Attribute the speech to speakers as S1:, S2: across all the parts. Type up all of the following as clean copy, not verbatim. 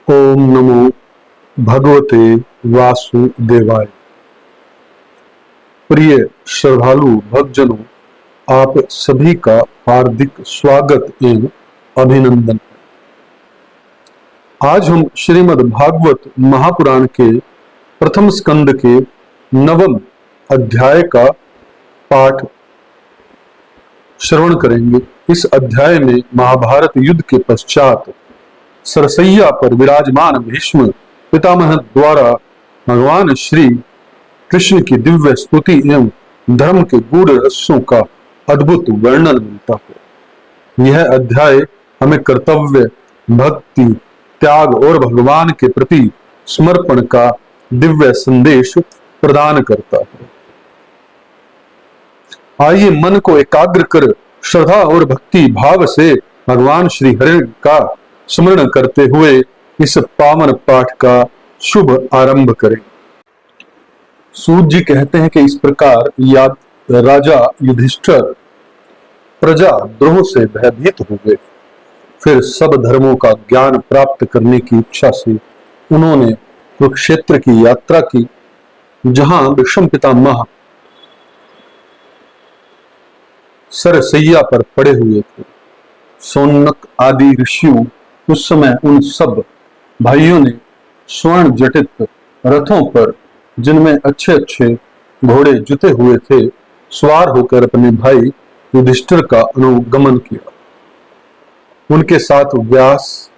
S1: ओम नमो भगवते वासुदेवाय। प्रिय श्रद्धालु भक्तजनों, आप सभी का हार्दिक स्वागत एवं अभिनंदन। आज हम श्रीमद् भागवत महापुराण के प्रथम स्कंद के 9वें अध्याय का पाठ श्रवण करेंगे। इस अध्याय में महाभारत युद्ध के पश्चात सरसैया पर विराजमान भीष्म पितामह द्वारा भगवान श्री कृष्ण की दिव्य स्तुति एवं धर्म के गूढ़ रहस्यों का अद्भुत वर्णन मिलता है। यह अध्याय हमें कर्तव्य, भक्ति, त्याग और भगवान के प्रति समर्पण का दिव्य संदेश प्रदान करता है। आइए मन को एकाग्र कर श्रद्धा और भक्ति भाव से भगवान श्री हरि का स्मरण करते हुए इस पावन पाठ का शुभ आरंभ करें। सूत जी कहते हैं कि इस प्रकार राजा युधिष्ठिर प्रजा द्रोह से भयभीत हो गए। फिर सब धर्मों का ज्ञान प्राप्त करने की इच्छा से उन्होंने कुरुक्षेत्र की यात्रा की, जहां विषम पितामह सरसैया पर पड़े हुए थे। सौनक आदि ऋषियों उस समय उन सब भाइयों ने स्वर्ण जटित रथों पर, जिनमें अच्छे अच्छे घोड़े जुते हुए थे, सवार होकर अपने भाई युधिष्ठिर का अनुगमन किया। उनके साथ व्यास,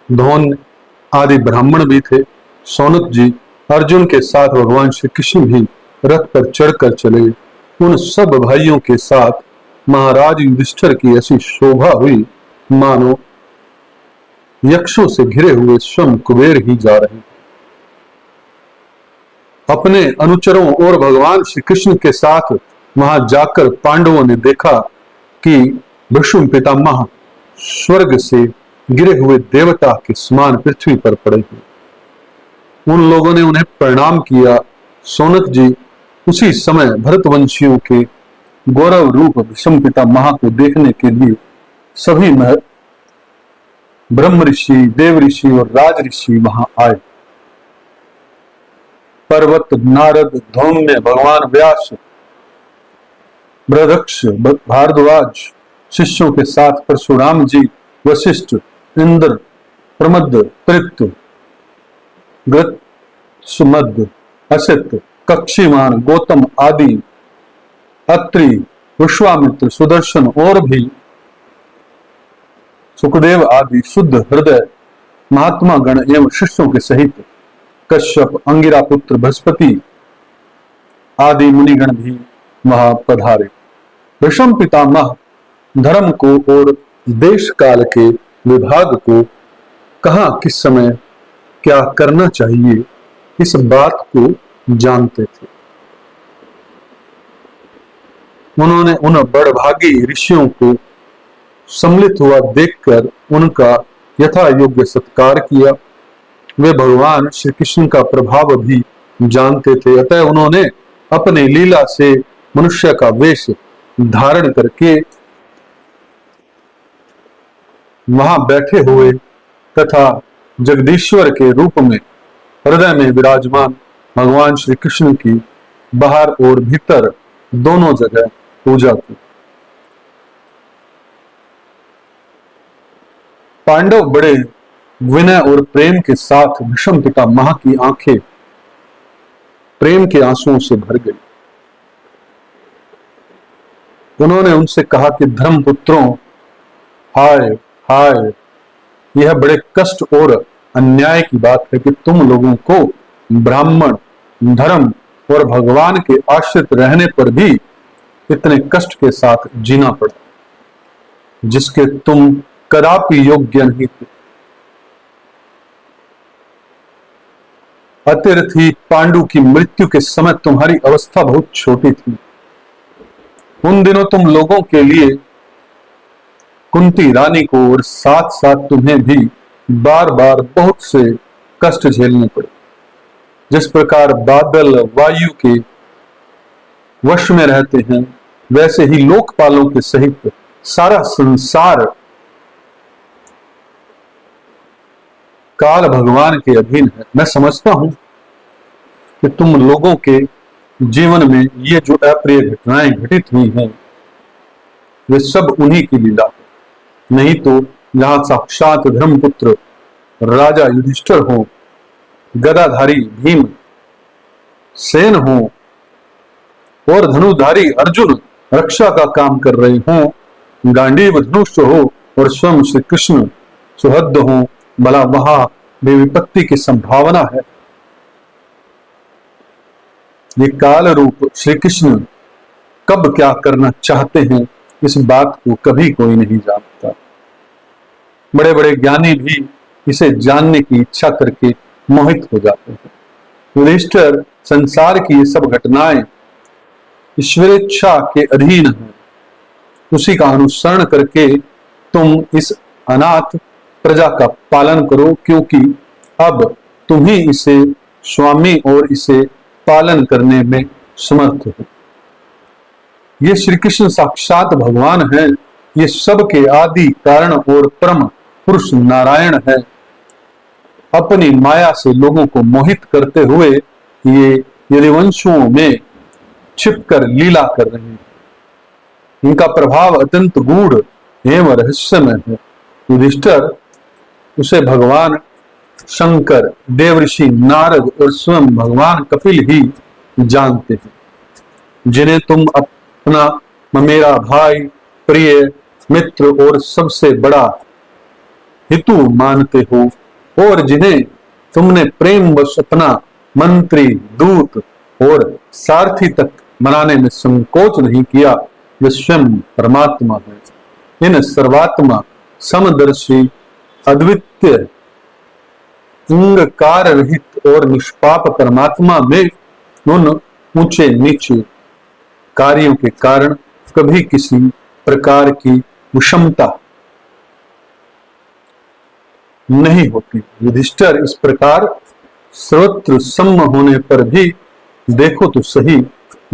S1: धौन आदि ब्राह्मण भी थे। सौनक जी अर्जुन के साथ भगवान श्री कृष्ण भी रथ पर चढ़कर चले। उन सब भाइयों के साथ महाराज युधिष्ठिर की ऐसी शोभा हुई मानो यक्षों से घिरे हुए स्वयं कुबेर ही जा रहे हैं। अपने अनुचरों और भगवान श्री कृष्ण के साथ वहां जाकर पांडवों ने देखा कि भीष्म पितामह स्वर्ग से गिरे हुए देवता के समान पृथ्वी पर पड़े हैं। उन लोगों ने उन्हें प्रणाम किया। सौनक जी उसी समय भरतवंशियों के गौरव रूप भीष्म पितामह को देखने के लिए सभी ब्रह्म ऋषि, देव ऋषि और राज ऋषि वहां आए। पर्वत, नारद, धौम्य, भगवान व्यास, बृहदक्ष, भारद्वाज शिष्यों के साथ परशुराम जी, वशिष्ठ, इंद्र, प्रमद, तृप्त, गृत्समद, असित, कक्षीमान, गौतम आदि, अत्रि, विश्वामित्र, सुदर्शन और भी सुखदेव आदि शुद्ध हृदय महात्मा गण एवं शिष्यों के सहित कश्यप, अंगिरा पुत्र बृहस्पति आदि मुनिगण भी वहां पधारे। भीष्म पितामह धर्म को और देश काल के विभाग को कहां किस समय क्या करना चाहिए, इस बात को जानते थे। उन्होंने उन बड़भागी ऋषियों को सम्मिलित हुआ देखकर उनका यथा योग्य सत्कार किया। वे भगवान श्री कृष्ण का प्रभाव भी जानते थे, अतः उन्होंने अपने लीला से मनुष्य का वेश धारण करके वहां बैठे हुए तथा जगदीश्वर के रूप में हृदय में विराजमान भगवान श्री कृष्ण की बाहर और भीतर दोनों जगह पूजा की। पांडव बड़े विनय और प्रेम के साथ भीष्म पितामह की आंखें प्रेम के आंसुओं से भर गई। उन्होंने उनसे कहा कि धर्मपुत्रों, हाय हाय, यह बड़े कष्ट और अन्याय की बात है कि तुम लोगों को ब्राह्मण, धर्म और भगवान के आश्रित रहने पर भी इतने कष्ट के साथ जीना पड़ा, जिसके तुम कदापि योग्य नहीं थे। अतिरथी पांडु की मृत्यु के समय तुम्हारी अवस्था बहुत छोटी थी। उन दिनों तुम लोगों के लिए कुंती रानी को और साथ साथ तुम्हें भी बार बार बहुत से कष्ट झेलने पड़े। जिस प्रकार बादल वायु के वश में रहते हैं, वैसे ही लोकपालों के सहित सारा संसार काल भगवान के अधीन है। मैं समझता हूं कि तुम लोगों के जीवन में ये जो अप्रिय घटनाएं घटित हुई हैं वे सब उन्हीं की लीला है। नहीं तो जहां साक्षात धर्मपुत्र राजा युधिष्ठिर हो, गदाधारी भीम सेन हो और धनुधारी अर्जुन रक्षा का काम कर रहे हों, गांडीव धनुष हो और स्वयं श्री कृष्ण सुहृद हो, भला वहां भी विपत्ति की संभावना है। ये काल रूप श्री कृष्ण कब क्या करना चाहते हैं इस बात को कभी कोई नहीं जानता। बड़े बड़े ज्ञानी भी इसे जानने की इच्छा करके मोहित हो जाते हैं। युधिष्ठिर संसार की ये सब घटनाएं ईश्वरेच्छा के अधीन है, उसी का अनुसरण करके तुम इस अनाथ प्रजा का पालन करो, क्योंकि अब तुम ही इसे स्वामी और इसे पालन करने में समर्थ हो। ये श्री कृष्ण साक्षात भगवान है, ये सब के आदि कारण और परम पुरुष नारायण है। अपनी माया से लोगों को मोहित करते हुए ये यदुवंशों में छिपकर लीला कर रहे हैं। इनका प्रभाव अत्यंत गूढ़ एवं रहस्यमय है। युधिष्ठिर उसे भगवान शंकर, देवऋषि नारद और स्वयं भगवान कपिल ही जानते हैं, जिन्हें तुम अपना मेरा भाई, प्रिय मित्र और सबसे बड़ा हितु मानते हो, और जिन्हें तुमने प्रेम वश अपना मंत्री, दूत और सारथी तक मनाने में संकोच नहीं किया, वे स्वयं परमात्मा है। इन सर्वात्मा, समदर्शी, अद्वितीय, अंगकार रहित और निष्पाप परमात्मा में उन ऊंचे नीचे कार्यों के कारण कभी किसी प्रकार की विषमता नहीं होती। युधिष्ठिर इस प्रकार सर्वत्र सम्म होने पर भी देखो तो सही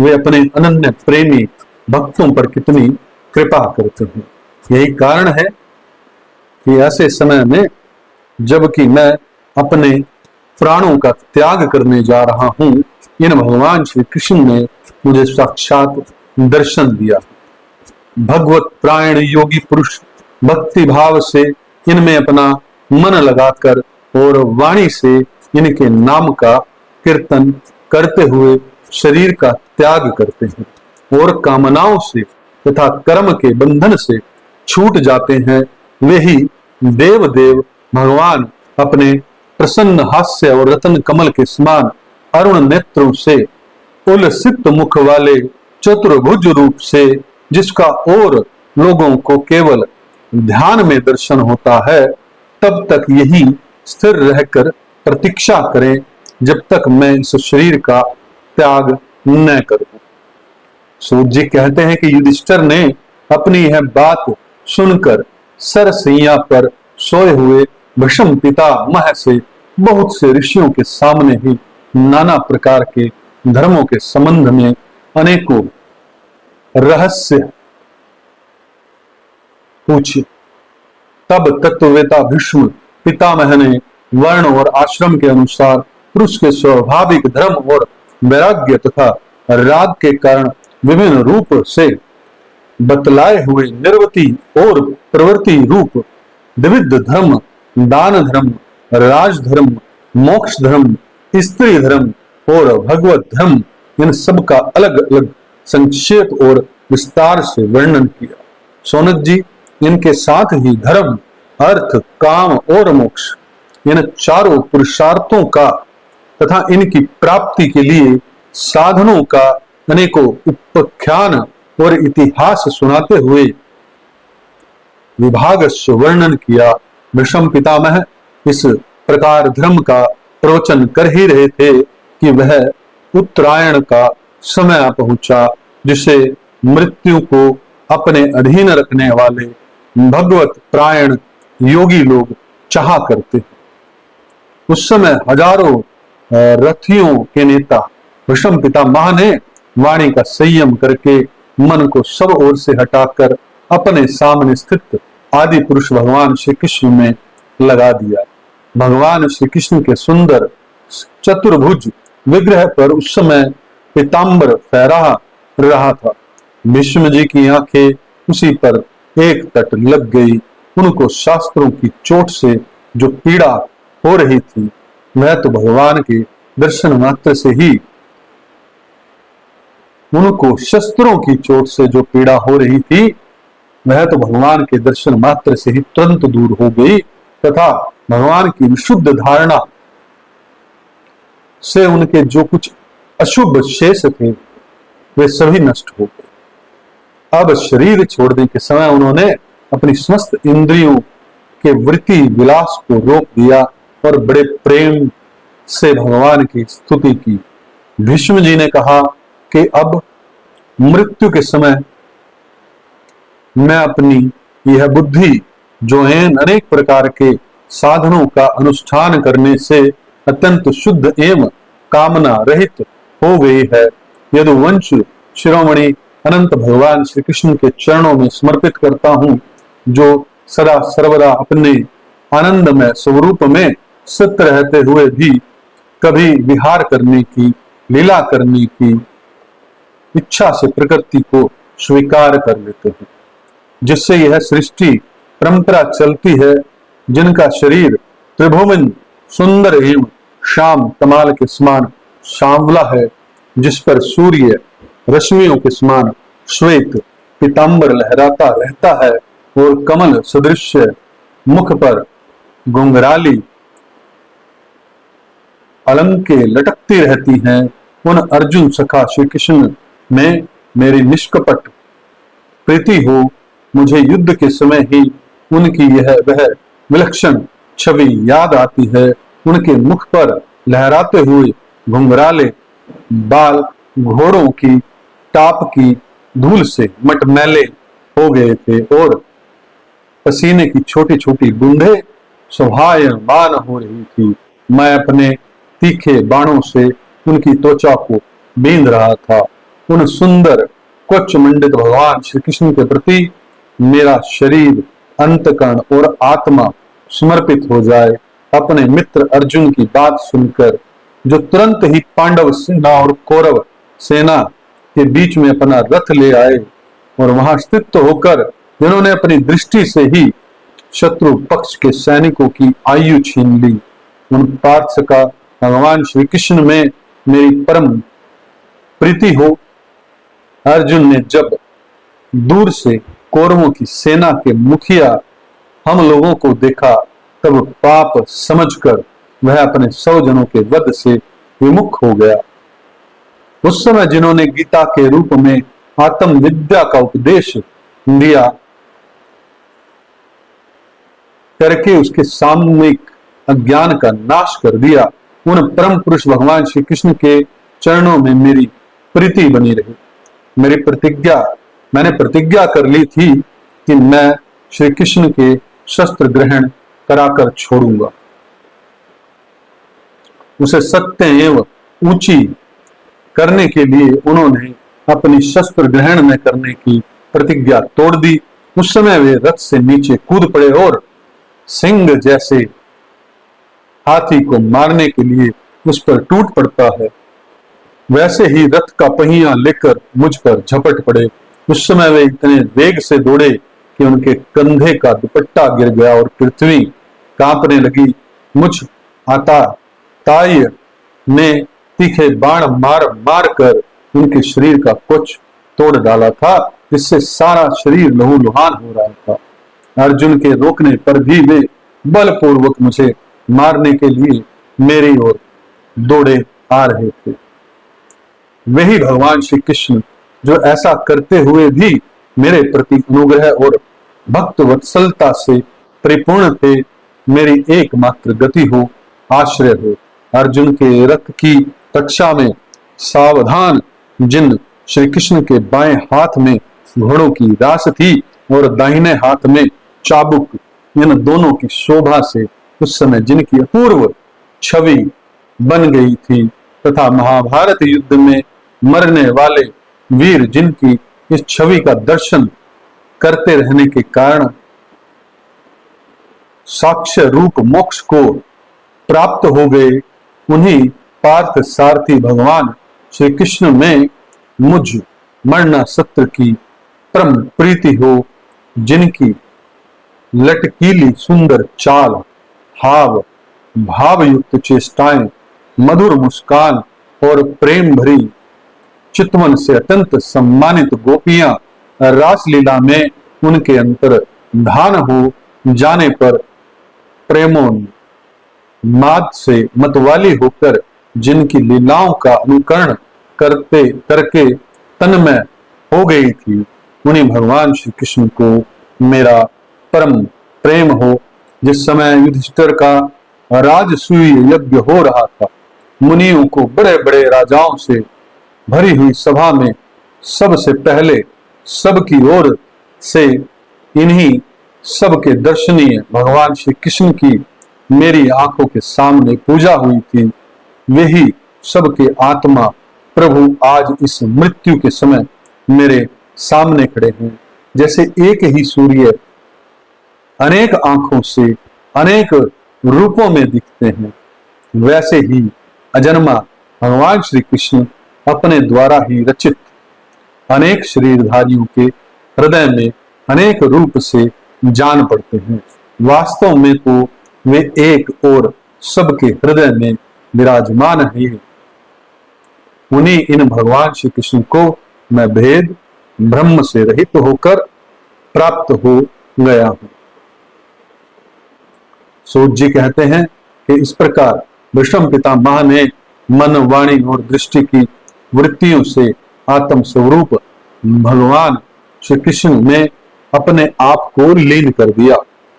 S1: वे अपने अनन्य प्रेमी भक्तों पर कितनी कृपा करते हैं। यही कारण है कि ऐसे समय में जबकि मैं अपने प्राणों का त्याग करने जा रहा हूं, इन भगवान श्री कृष्ण ने मुझे साक्षात दर्शन दिया। भगवत प्राण योगी पुरुष भक्ति भाव से इनमें अपना मन लगाकर और वाणी से इनके नाम का कीर्तन करते हुए शरीर का त्याग करते हैं और कामनाओं से तथा कर्म के बंधन से छूट जाते हैं। वे ही देव देव भगवान अपने प्रसन्न हास्य और रतन कमल के समान अरुण नेत्रों से, उलसित मुख वाले चतुर्भुज रूप से, जिसका और लोगों को केवल ध्यान में दर्शन होता है, तब तक यही स्थिर रहकर प्रतीक्षा करें जब तक मैं इस शरीर का त्याग न करूं। सूत जी कहते हैं कि युधिष्ठिर ने अपनी यह बात सुनकर सरसैया पर सोए हुए भीष्म पितामह से बहुत से ऋषियों के सामने ही नाना प्रकार के धर्मों के संबंध में अनेकों रहस्य पूछे। तब तत्ववेता भीष्म पितामह ने वर्ण और आश्रम के अनुसार पुरुष के स्वाभाविक धर्म और वैराग्य तथा राग के कारण विभिन्न रूप से बतलाए हुए निर्वृत्ति और प्रवृत्ति रूप विविध धर्म, दान धर्म, राजधर्म, मोक्ष धर्म, स्त्री धर्म और भगवत धर्म, इन सब का अलग अलग संक्षेप और विस्तार से वर्णन किया। सोनक जी इनके साथ ही धर्म, अर्थ, काम और मोक्ष, इन चारों पुरुषार्थों का तथा इनकी प्राप्ति के लिए साधनों का अनेकों उपाख्यान और इतिहास सुनाते हुए विभाग से वर्णन किया। भीष्म पितामह इस प्रकार धर्म का प्रवचन कर ही रहे थे कि वह उत्तरायण का समय पहुंचा, जिसे मृत्यु को अपने अधीन रखने वाले भगवत प्रायण योगी लोग चाहा करते। उस समय हजारों रथियों के नेता भीष्म पितामह ने वाणी का संयम करके मन को सब ओर से हटाकर अपने सामने स्थित आदि पुरुष भगवान श्री कृष्ण में लगा दिया। भगवान श्री कृष्ण के सुंदर चतुर्भुज विग्रह पर उस समय पीताम्बर फहरा रहा था। भीष्म जी की आंखें उसी पर एक टक लग गई। उनको शास्त्रों की चोट से जो पीड़ा हो रही थी वह तो भगवान के दर्शन मात्र से ही उनको शस्त्रों की चोट से जो पीड़ा हो रही थी वह तो भगवान के दर्शन मात्र से ही तुरंत दूर हो गई तथा भगवान की विशुद्ध धारणा से उनके जो कुछ अशुभ शेष थे वे सभी नष्ट हो गए। अब शरीर छोड़ने के समय उन्होंने अपनी समस्त इंद्रियों के वृत्ति विलास को रोक दिया और बड़े प्रेम से भगवान की स्तुति की। भीष्म जी ने कहा कि अब मृत्यु के समय मैं अपनी यह बुद्धि जो है अनेक प्रकार के साधनों का अनुष्ठान करने से अत्यंत शुद्ध एवं कामना रहित हो गई है, यदुवंश शिरोमणि अनंत भगवान श्री कृष्ण के चरणों में समर्पित करता हूँ, जो सदा सर्वदा अपने आनंदमय स्वरूप में स्थित रहते हुए भी कभी विहार करने की, लीला करने की इच्छा से प्रकृति को स्वीकार कर लेते हैं, जिससे यह सृष्टि परंपरा चलती है। जिनका शरीर त्रिभुवन सुंदर एवं श्याम कमाल के समान सांवला है, जिस पर सूर्य रश्मियों के समान श्वेत पीताम्बर लहराता रहता है और कमल सदृश मुख पर घुंघराली अलंके लटकती रहती हैं, उन अर्जुन सखा श्री कृष्ण में मेरी निष्कपट प्रीति हो। मुझे युद्ध के समय ही उनकी यह वह विलक्षण छवि याद आती है। उनके मुख पर लहराते हुए घुंघराले बाल घोड़ों की टाप की धूल से मटमैले हो गए थे और पसीने की छोटी छोटी बूंदे शोभायमान हो रही थी। मैं अपने तीखे बाणों से उनकी त्वचा को बींध रहा था। उन सुंदर कोच मंडित भगवान श्री कृष्ण के प्रति मेरा शरीर, अंतकरण और आत्मा समर्पित हो जाए। अपने मित्र अर्जुन की बात सुनकर, जो तुरंत ही पांडव सेना और कौरव सेना के बीच में अपना रथ ले आए और वहां स्थित होकर जिन्होंने अपनी दृष्टि से ही शत्रु पक्ष के सैनिकों की आयु छीन ली, उन पार्थ का भगवान श्री कृष्ण में मेरी परम प्रीति हो। अर्जुन ने जब दूर से कौरवों की सेना के मुखिया हम लोगों को देखा, तब पाप समझकर वह अपने 100 जनों के वध से विमुख हो गया। उस समय जिन्होंने गीता के रूप में आत्म विद्या का उपदेश दिया करके उसके सामूहिक अज्ञान का नाश कर दिया, उन परम पुरुष भगवान श्री कृष्ण के चरणों में मेरी प्रीति बनी रही। मैंने प्रतिज्ञा कर ली थी कि मैं श्री कृष्ण के शस्त्र ग्रहण कराकर छोड़ूंगा। उसे सत्य एवं ऊंची करने के लिए उन्होंने अपनी शस्त्र ग्रहण न करने की प्रतिज्ञा तोड़ दी। उस समय वे रथ से नीचे कूद पड़े और सिंह जैसे हाथी को मारने के लिए उस पर टूट पड़ता है, वैसे ही रथ का पहिया लेकर मुझ पर झपट पड़े। उस समय वे इतने वेग से दौड़े कि उनके कंधे का दुपट्टा गिर गया और पृथ्वी कांपने लगी। मुझ आता ताय ने तीखे बाण मार मार कर उनके शरीर का कुछ तोड़ डाला था, जिससे सारा शरीर लहूलुहान हो रहा था। अर्जुन के रोकने पर भी वे बलपूर्वक मुझे मारने के लिए मेरी ओर दौड़े आ रहे थे। वही भगवान श्री कृष्ण जो ऐसा करते हुए भी मेरे प्रति अनुग्रह और भक्त वत्सलता से परिपूर्ण थे, मेरी एकमात्र गति हो, आश्रय हो। अर्जुन के रथ की रक्षा में सावधान जिन श्री कृष्ण के बाएं हाथ में घोड़ों की रास थी और दाहिने हाथ में चाबुक, इन दोनों की शोभा से उस समय जिनकी अपूर्व छवि बन गई थी तथा महाभारत युद्ध में मरने वाले वीर जिनकी इस छवि का दर्शन करते रहने के कारण साक्ष्य रूप मोक्ष को प्राप्त हो गए, उन्हीं पार्थ सारथी भगवान श्री कृष्ण में मुझ मरना सत्र की परम प्रीति हो, जिनकी लटकीली सुंदर चाल, हाव भाव युक्त चेष्टाएं, मधुर मुस्कान और प्रेम भरी चितवन से अत्यंत सम्मानित गोपियां रासलीला में उनके अंतर धान हो जाने पर प्रेमोन्माद से मतवाली होकर जिनकी लीलाओं का अनुकरण करके तन्मय हो गई थी, उन्हीं भगवान श्री कृष्ण को मेरा परम प्रेम हो। जिस समय युधिष्ठिर का राजसूय यज्ञ हो रहा था, मुनियों को बड़े बड़े राजाओं से भरी हुई सभा में सबसे पहले सबकी ओर से इन्हीं सबके दर्शनीय भगवान श्री कृष्ण की मेरी आंखों के सामने पूजा हुई थी, वही सबके आत्मा प्रभु आज इस मृत्यु के समय मेरे सामने खड़े हैं। जैसे एक ही सूर्य अनेक आंखों से अनेक रूपों में दिखते हैं, वैसे ही अजन्मा भगवान श्री कृष्ण अपने द्वारा ही रचित अनेक शरीरधारियों के हृदय में अनेक रूप से जान पड़ते हैं। वास्तव में तो वे एक और सबके हृदय में विराजमान है। उन्हीं इन भगवान श्री कृष्ण को मैं भेद ब्रह्म से रहित होकर प्राप्त हो गया हूं। सूत जी कहते हैं कि इस प्रकार विषम पितामह ने मन, वाणी और दृष्टि की वृत्तियों से आत्म स्वरूप भगवान श्री कृष्ण में अपने आप को लीन कर दिया।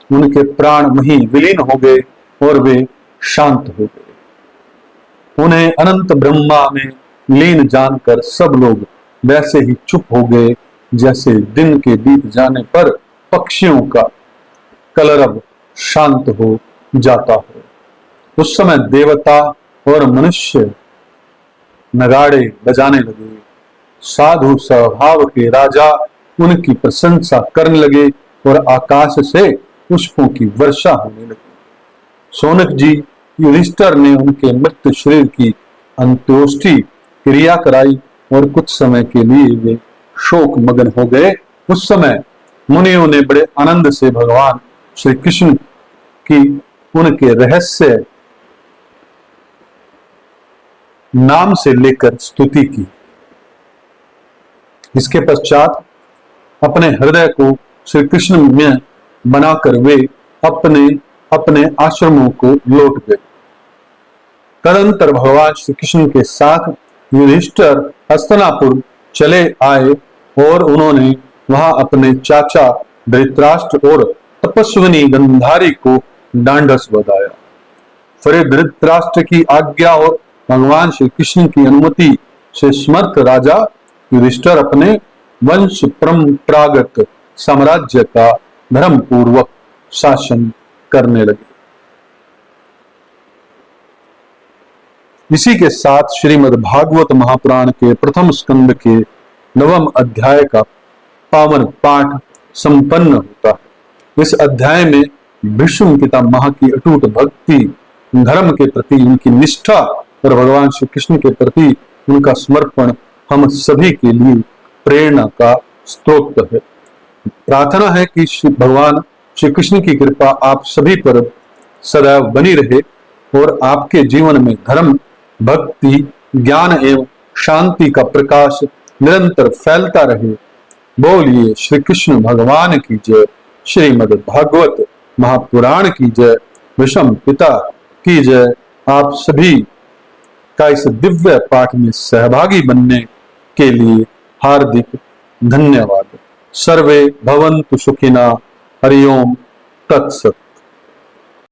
S1: उनके प्राण वहीं विलीन हो गए और वे शांत हो गए। उन्हें अनंत ब्रह्मा में लीन जानकर सब लोग वैसे ही चुप हो गए, जैसे दिन के बीत जाने पर पक्षियों का कलरव शांत हो जाता हो। उस समय देवता और मनुष्य नगाड़े बजाने लगे। साधु स्वभाव के राजा उनकी प्रशंसा करने लगे और आकाश से पुष्पों की वर्षा होने लगी। सोनक जी युधिष्ठिर ने उनके मृत शरीर की अंत्योष्टि क्रिया कराई और कुछ समय के लिए वे शोक मगन हो गए। उस समय मुनियों ने बड़े आनंद से भगवान श्री कृष्ण की उनके रहस्य नाम से लेकर स्तुति की। इसके पश्चात अपने हृदय को श्री कृष्ण में बनाकर वे अपने अपने आश्रमों को लौट गए। तदंतर भगवान श्री कृष्ण के साथ युधिष्ठिर हस्तिनापुर चले आए और उन्होंने वहां अपने चाचा धृतराष्ट्र और तपस्विनी गंधारी को डांडस बधाया। फिर धृतराष्ट्र की आज्ञा और भगवान श्री कृष्ण की अनुमति से समर्थ राजा युधिष्ठिर अपने वंश परंपरागत साम्राज्य का धर्म पूर्वक शासन करने लगे। इसी के साथ श्रीमद् भागवत महापुराण के प्रथम स्कंद के 9वें अध्याय का पावन पाठ संपन्न होता है। इस अध्याय में भीष्म पितामह की अटूट भक्ति, धर्म के प्रति उनकी निष्ठा और भगवान श्री कृष्ण के प्रति उनका समर्पण हम सभी के लिए प्रेरणा का स्रोत है। प्रार्थना है कि भगवान श्री कृष्ण की कृपा आप सभी पर सदैव बनी रहे और आपके जीवन में धर्म, भक्ति, ज्ञान एवं शांति का प्रकाश निरंतर फैलता रहे। बोलिए श्री कृष्ण भगवान की जय। श्रीमद् भागवत महापुराण की जय। विषम पिता की जय। आप सभी का इस दिव्य पाठ में सहभागी बनने के लिए हार्दिक धन्यवाद। सर्वे भवन्तु सुखिनः। हरि ओम तत्सत्।